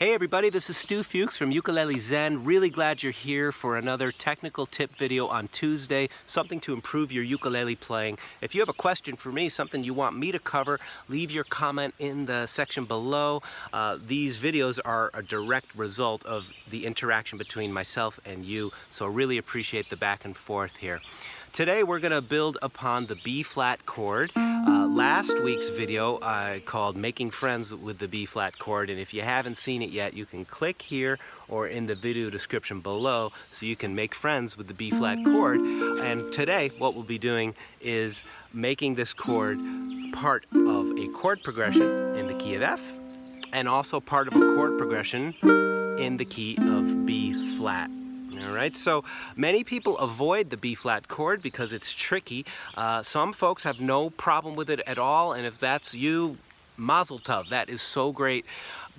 Hey everybody, this is Stu Fuchs from Ukulele Zen. Really glad you're here for another technical tip video on Tuesday, something to improve your ukulele playing. If you have a question for me, something you want me to cover, leave your comment in the section below. These videos are a direct result of the interaction between myself and you, so I really appreciate the back and forth here. Today we're going to build upon the B-flat chord. Last week's video I called Making Friends with the B-flat chord, and if you haven't seen it yet, you can click here or in the video description below so you can make friends with the B-flat chord. And today what we'll be doing is making this chord part of a chord progression in the key of F and also part of a chord progression in the key of B-flat. Alright, so many people avoid the B-flat chord because it's tricky. Some folks have no problem with it at all, and if that's you, mazel tov, that is so great.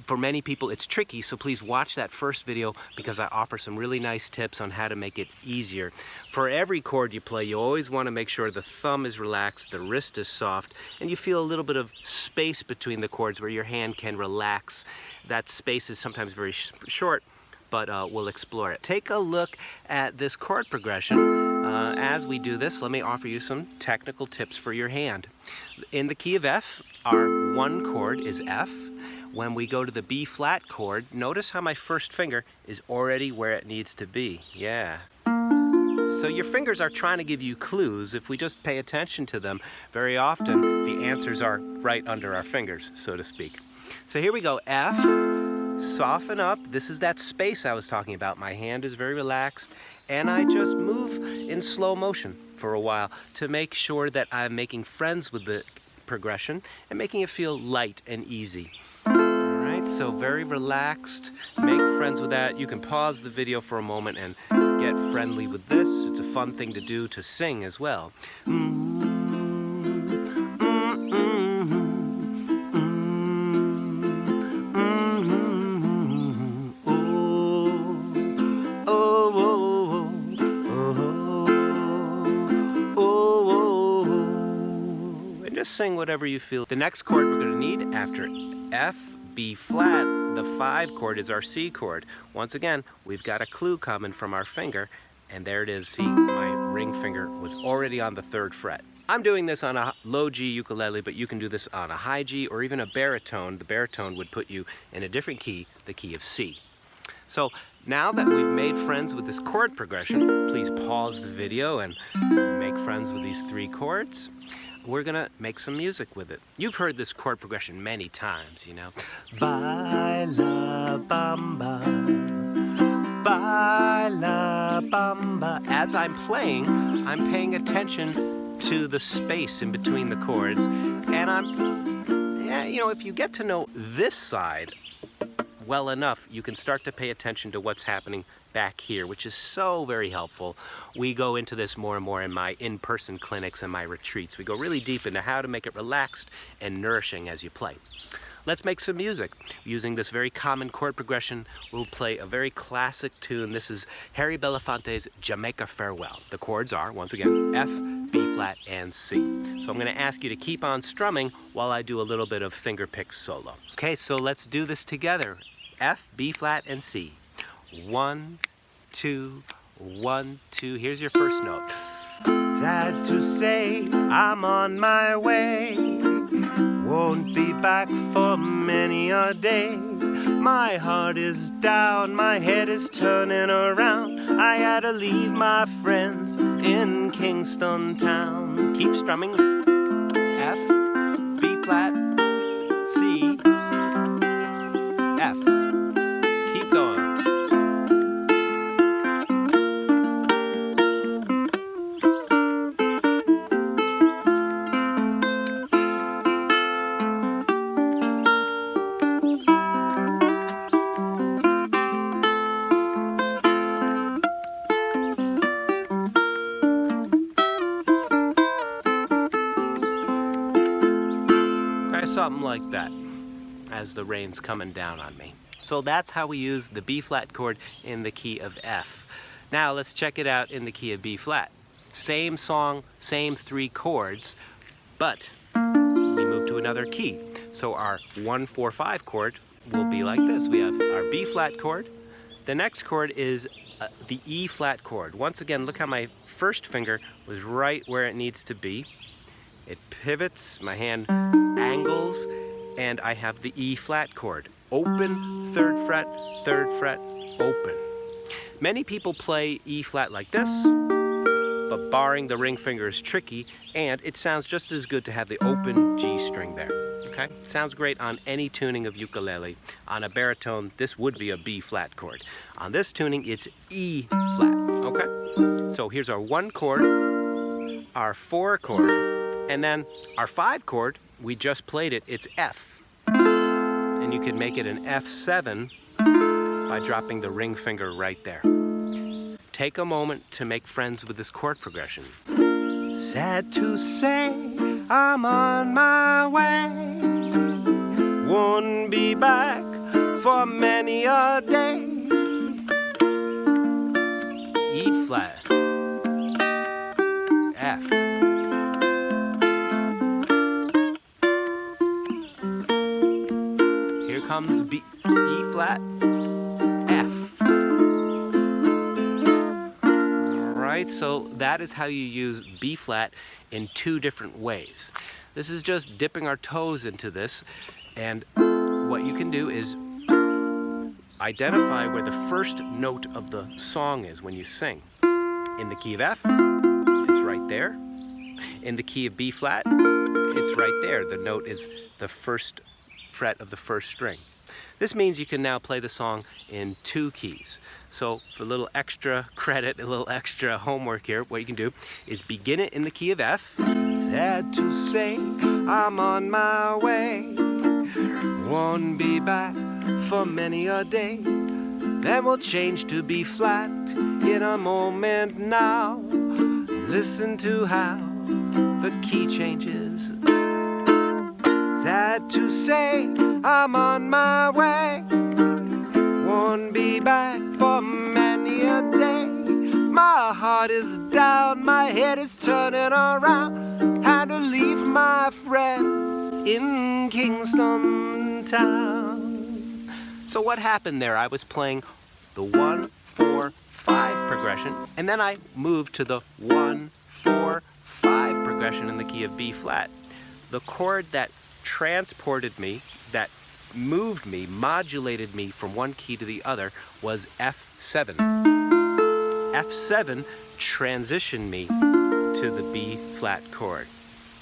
For many people it's tricky, so please watch that first video because I offer some really nice tips on how to make it easier. For every chord you play, you always want to make sure the thumb is relaxed, the wrist is soft, and you feel a little bit of space between the chords where your hand can relax. That space is sometimes very short, but we'll explore it. Take a look at this chord progression. As we do this, let me offer you some technical tips for your hand. In the key of F, our one chord is F. When we go to the B-flat chord, notice how my first finger is already where it needs to be. Yeah. So your fingers are trying to give you clues. If we just pay attention to them, very often the answers are right under our fingers, so to speak. So here we go, F. Soften up. This is that space I was talking about. My hand is very relaxed, and I just move in slow motion for a while to make sure that I'm making friends with the progression and making it feel light and easy. Alright, so very relaxed. Make friends with that. You can pause the video for a moment and get friendly with this. It's a fun thing to do to sing as well. Just sing whatever you feel. The next chord we're going to need after F, B flat, the 5 chord is our C chord. Once again, we've got a clue coming from our finger, and there it is. See, my ring finger was already on the 3rd fret. I'm doing this on a low G ukulele, but you can do this on a high G or even a baritone. The baritone would put you in a different key, the key of C. So now that we've made friends with this chord progression, please pause the video and make friends with these 3 chords. We're gonna make some music with it. You've heard this chord progression many times, you know. Baila bamba, baila bamba. As I'm playing, I'm paying attention to the space in between the chords, and you know, if you get to know this side well enough, you can start to pay attention to what's happening back here, which is so very helpful. We go into this more and more in my in-person clinics and my retreats. We go really deep into how to make it relaxed and nourishing as you play. Let's make some music. Using this very common chord progression, we'll play a very classic tune. This is Harry Belafonte's Jamaica Farewell. The chords are, once again, F, B flat, and C. So I'm going to ask you to keep on strumming while I do a little bit of finger pick solo. Okay, so let's do this together. F, B flat, and C. 1, 2, 1, 2. Here's your first note. Sad to say, I'm on my way. Won't be back for many a day. My heart is down, my head is turning around. I had to leave my friends in Kingston town. Keep strumming. F, B flat, C, F. Keep going. Something like that as the rain's coming down on me. So that's how we use the B-flat chord in the key of F. Now let's check it out in the key of B-flat. Same song, same 3 chords, but we move to another key. So our 1, 4, 5 chord will be like this. We have our B flat chord. The next chord is the E flat chord. Once again, look how my first finger was right where it needs to be. It pivots, my hand angles, and I have the E flat chord. Open, third fret, open. Many people play E flat like this, but barring the ring finger is tricky, and it sounds just as good to have the open G string there. Okay? Sounds great on any tuning of ukulele. On a baritone, this would be a B flat chord. On this tuning, it's E flat. Okay? So here's our 1 chord, our 4 chord, and then our 5 chord, we just played it, it's F. And you can make it an F7 by dropping the ring finger right there. Take a moment to make friends with this chord progression. Sad to say, I'm on my way. Won't be back for many a day. E flat, F. Here comes E flat, F. Alright, so that is how you use B flat in 2 different ways. This is just dipping our toes into this, and what you can do is identify where the first note of the song is when you sing. In the key of F, it's right there. In the key of B flat, it's right there. The note is the first fret of the first string. This means you can now play the song in 2 keys. So for a little extra credit, a little extra homework here, what you can do is begin it in the key of F. Sad to say, I'm on my way. Won't be back for many a day. Then we'll change to B flat in a moment now. Listen to how the key changes. Sad to say, I'm on my way. Won't be back for many a day. My heart is down, my head is turning around. Had to leave my friends in Kingston town. So what happened there? I was playing the 1, 4, 5 progression, and then I moved to the 1, 4, 5 progression in the key of B flat. The chord that transported me, that moved me, modulated me from one key to the other was F7. F7 transitioned me to the B flat chord.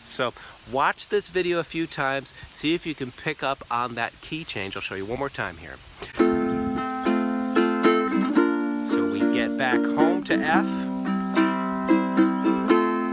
So watch this video a few times, see if you can pick up on that key change. I'll show you one more time here. So we get back home to F,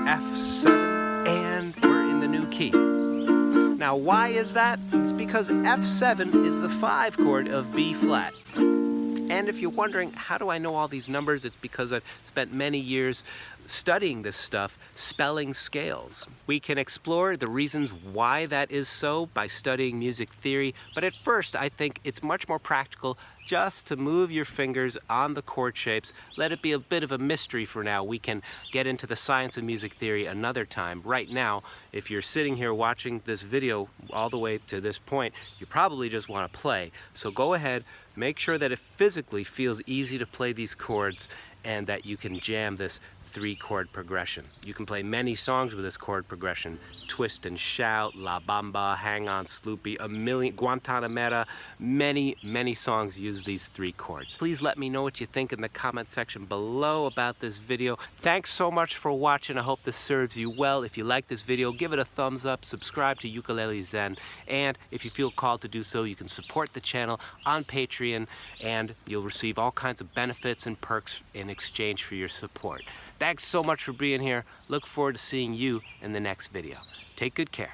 F7, and we're in the new key. Now why is that? It's because F7 is the 5 chord of B flat. And if you're wondering, how do I know all these numbers? It's because I've spent many years studying this stuff, spelling scales. We can explore the reasons why that is so by studying music theory, but at first I think it's much more practical just to move your fingers on the chord shapes. Let it be a bit of a mystery for now. We can get into the science of music theory another time. Right now, if you're sitting here watching this video all the way to this point, you probably just want to play. So go ahead, make sure that it physically feels easy to play these chords and that you can jam this 3-chord progression. You can play many songs with this chord progression. Twist and Shout, La Bamba, Hang On Sloopy, a million, Guantanamera, many songs use these 3 chords. Please let me know what you think in the comment section below about this video. Thanks so much for watching. I hope this serves you well. If you like this video, give it a thumbs up, subscribe to Ukulele Zen, and if you feel called to do so, you can support the channel on Patreon, and you'll receive all kinds of benefits and perks in exchange for your support. Thanks so much for being here. Look forward to seeing you in the next video. Take good care.